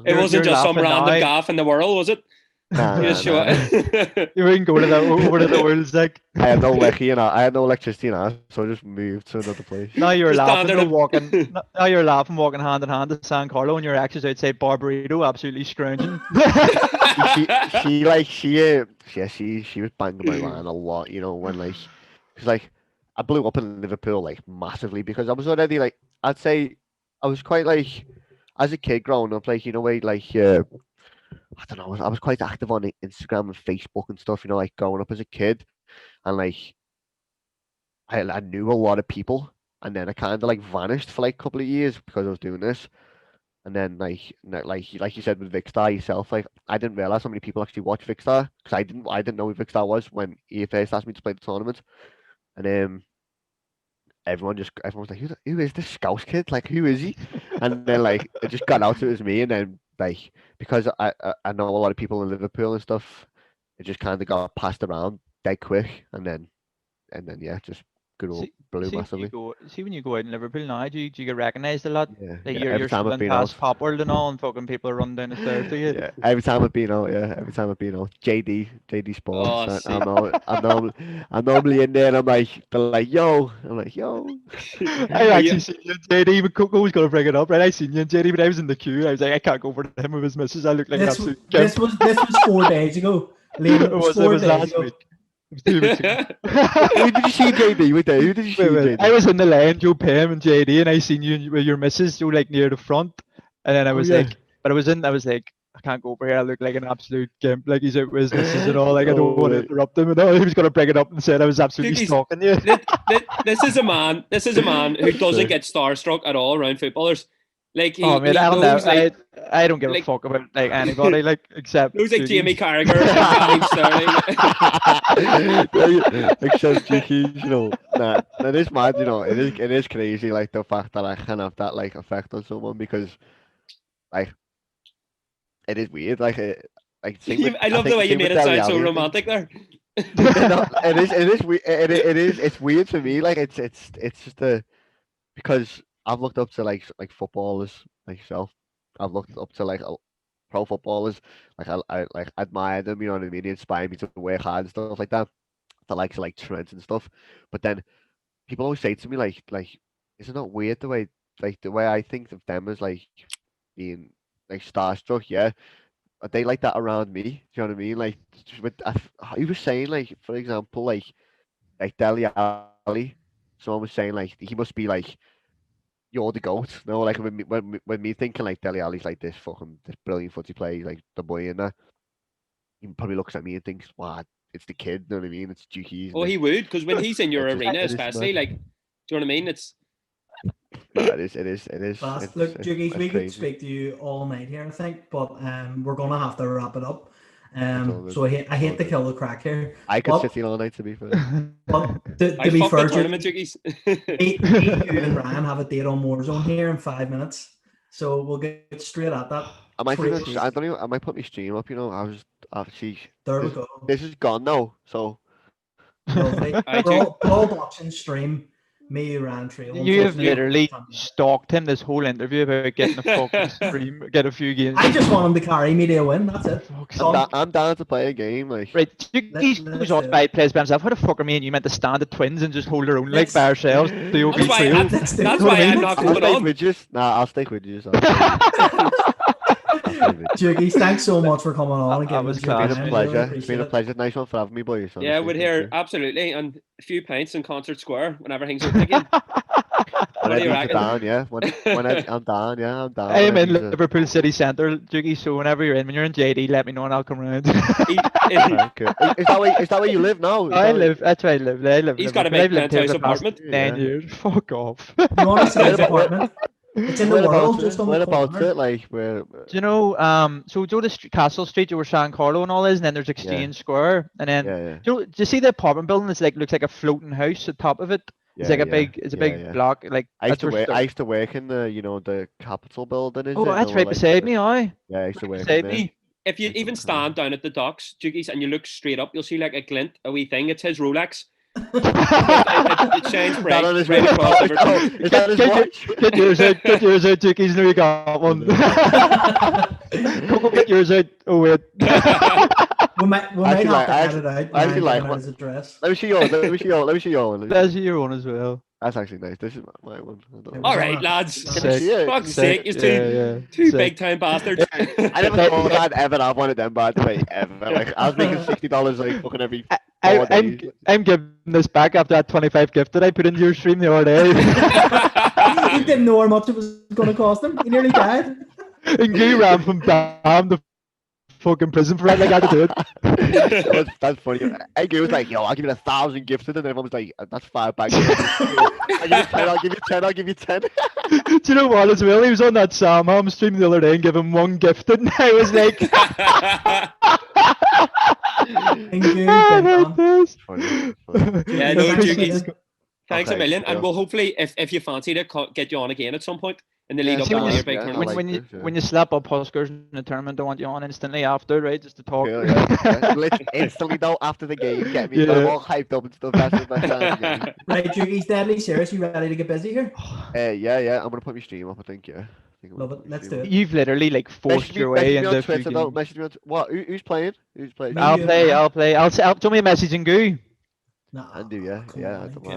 It wasn't you're just some laughing random now. gaff in the world, was it? Nah, You show it. You wouldn't go to over to the world's like. I had no I had no electricity now, so I just moved to another place. Now you're Just laughing, standing though, up. walking. Now you're laughing, walking hand in hand to San Carlo, and your ex is outside Barbarito, absolutely scrounging. She was banging my line a lot, you know, when like, cause like I blew up in Liverpool like massively because I was already like, I'd say I was quite like, as a kid growing up, like, you know, I don't know, I was quite active on Instagram and Facebook and stuff, you know, like growing up as a kid, and like I knew a lot of people, and then I kind of like vanished for like a couple of years because I was doing this. And then like you said with Vicstar yourself, like I didn't realize how many people actually watch Vicstar because I didn't know who Vicstar was when he first asked me to play the tournament, and everyone was like, who is this Scouse kid? Like, who is he? And then like it just got out it was me, and then like because I know a lot of people in Liverpool and stuff, it just kind of got passed around dead quick, and then yeah, just good old blew massively. See when you go out in Liverpool now, do you get recognised a lot? Yeah, Like yeah. Every you're time I've strolling been past out. Pop World and all, and fucking people are running down the stairs to you. Yeah, every time I've been out, every time I've been out. JD Sports, Oh, and sick. I'm normally in there, and they're like, yo, I'm like, yo. I actually seen you and JD, but Coco's gonna bring it up, right? I seen you and JD, but I was in the queue. I was like, I can't go for him with his missus. I look like an absolute this was 4 days ago. Liam, it was 4 days last ago. week. It was 2 weeks ago. Who did you see JD with there? Who did you see Wait. JD? I was in the lane, Joe Pam and JD, and I seen you with your missus, Joe, like near the front. And then I was like, but I was like, I can't go over here. I look like an absolute gimp. Like he's out with his missus and all. Like I don't want to interrupt him. And all. He was gonna bring it up and said I was absolutely stalking you. This is a man who doesn't get starstruck at all around footballers. Like he knows, like, I don't give like, a fuck about like anybody, like except knows like Jukeyz. Jamie Carragher and Raheem Sterling. Except Jukeyz, you know, that is mad, you know, it is crazy, like the fact that I can have that like effect on someone because, like, it is weird, like, I love the way you made it sound so romantic there. No, it's weird to me, like it's just because I've looked up to like footballers like yourself. I've looked up to like pro footballers. Like I like admire them. You know what I mean? They inspire me to work hard and stuff like that. The likes of like Trent and stuff. But then people always say to me like, is it not weird the way I think of them as like being like starstruck? Yeah, are they like that around me? Do you know what I mean? Like he was saying like for example like Dele Alli. Someone was saying like he must be like you're the goat. No, like when me thinking like Dele Alli's like this brilliant footy player, like the boy in there. He probably looks at me and thinks, "Wow, it's the kid." You know what I mean? It's Jukeyz. Oh, he would, because when he's in your arena, especially, like, do you know what I mean? It's. No, it is. Look, Jukeyz, we could speak to you all night here, I think, but we're gonna have to wrap it up. So I hate to kill the crack here. I could sit here all night, to be fair. But to I be fucked fair, the tournament, Jukeyz. me, you and Ryan have a date on Warzone here in 5 minutes. So we'll get straight at that. I might Crazy. I don't even. I might put my stream up. You know, I was actually. There we go. This is gone now, so. Lovely. Brawl boxing stream. Me, Ryan, Trail. You have literally stalked him this whole interview about getting a fucking stream, get a few games. I just want him to carry me to a win. That's it. I'm down to play a game. Like. Right, Jukeyz goes off by plays by himself. How the fuck are me and you meant to stand at twins and just hold our own like by ourselves? That's why I'm not coming on. With you. Nah, I'll stick with you. So. Jukeyz, thanks so much for coming on. That was class. It's been a pleasure. It's been a pleasure. Nice one for having me, boys. Yeah, we're here absolutely, and a few pints in Concert Square when everything's open again. When I'm down, yeah. When I'm down, yeah, I'm down. I am in Liverpool City Centre, Jukeyz. So whenever you're in, when you're in JD, let me know and I'll come round. Right, cool. Is that where you live now? That's where I live. He's got a big penthouse apartment. 9 years. Fuck off. You want to see his apartment? It's in the world, just on the corner. Where? Do you know? So go to Castle Street, where San Carlo and all is, and then there's Exchange Square, and then do you see the apartment building? It's like looks like a floating house at top of it. It's like a big block. Like I used to work in the Capitol building. That's right beside me. Yeah, I used to work beside me. If you even stand down at the docks, Jukeyz, and you look straight up, you'll see like a glint, a wee thing. It says Rolex. it shines bright across Is that his watch? Get yours out, Jukeyz. No, you got one. Go get yours out. Oh wait. We might have to edit out. I actually like his address. Let me see yours. Let me see your one. That's your one as well. That's actually nice. This is my one. All right, lads. Fuck's sake, you two big time bastards. I never thought I'd ever have one of them, by the way, ever. Like I was making $60 like fucking every 4 days. I'm giving this back after that 25 gift that I put into your stream the other day. He didn't know how much it was going to cost him. He nearly died. And you ran from Bam to fucking prison for it. Like I had to do it. That's funny. It was like, yo, I'll give you 1,000 gifted, and everyone was like, that's 5 bags. I'll give you 10. Do you know what as well? He was on that Sam Ham stream the other day and gave him 1 gifted, and I was like, Thank you. Yeah, no, Jukeyz. Thanks a million, and we'll hopefully, if you fancied it, get you on again at some point in the lead up to your big tournament. When you slap up Huskers in the tournament, I want you on instantly after, right? Just to talk. Literally instantly though, after the game, get me all hyped up and stuff. Right, Jukeyz, deadly serious. You ready to get busy here? Yeah. I'm gonna put my stream up. I think. Yeah. Love it. Let's do it. You've literally like forced your way into Twitter. Message me on what? Who's playing? I'll play. I'll tell me a message in Goo. No, I do, yeah.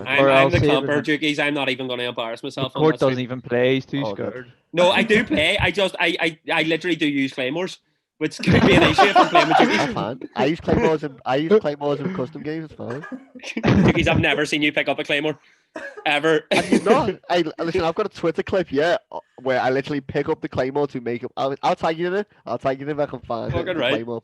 I'm the camper, Jukeyz. I'm not even going to embarrass myself. Court doesn't even play. He's too scared. No, I do play. I literally do use claymores, which could be an issue if I'm playing with Jukeyz. I use claymores in custom games. It's fine. Jukeyz, I've never seen you pick up a claymore, ever. No, listen. I've got a Twitter clip, where I literally pick up the claymore to make up. I'll tag you in it. If I can find it. Fucking right. Claymore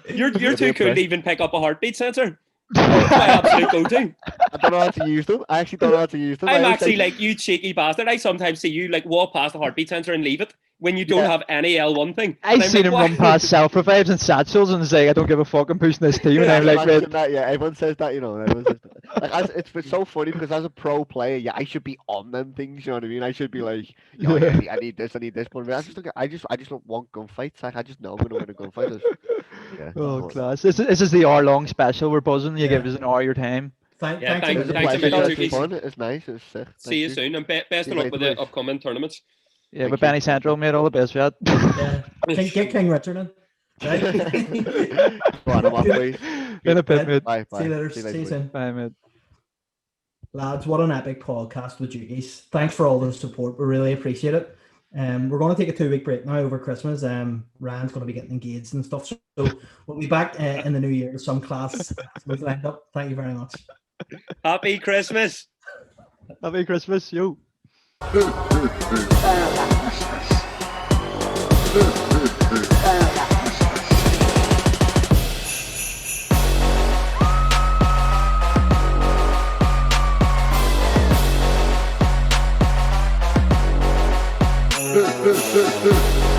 You're too cool to even pick up a heartbeat sensor. That's my absolute go-to. I don't know how to use them. I actually don't know how to use them. I'm actually like, you cheeky bastard. I sometimes see you like walk past the heartbeat sensor and leave it when you don't have any L1 thing. I've seen him run past self-revives and satchels and say, I don't give a fuck, I'm pushing this team. And I'm like, everyone says that, it's so funny because as a pro player, I should be on them things, you know what I mean? I should be like, I need this, but I just don't want gunfights. Like, I just know I'm going to win a gunfight. Class. This is the hour-long special. We're buzzing. You give us an hour of your time. Thanks a million, Jukeyz. It's nice. It's sick. See you soon, and best of luck with the upcoming tournaments. Yeah, with Benny Central, made all the best for that. Yeah. Get King Richard in. Right? Go on, I'm off, please. In a bit, mate. Bye. See you later. See you soon. Bye, mate. Lads, what an epic podcast with Jukeyz. Thanks for all the support. We really appreciate it. We're going to take a 2-week break now over Christmas. Ryan's going to be getting engaged and stuff. So we'll be back in the new year with some class lined up. Thank you very much. Happy Christmas. Happy Christmas, yo. Hey.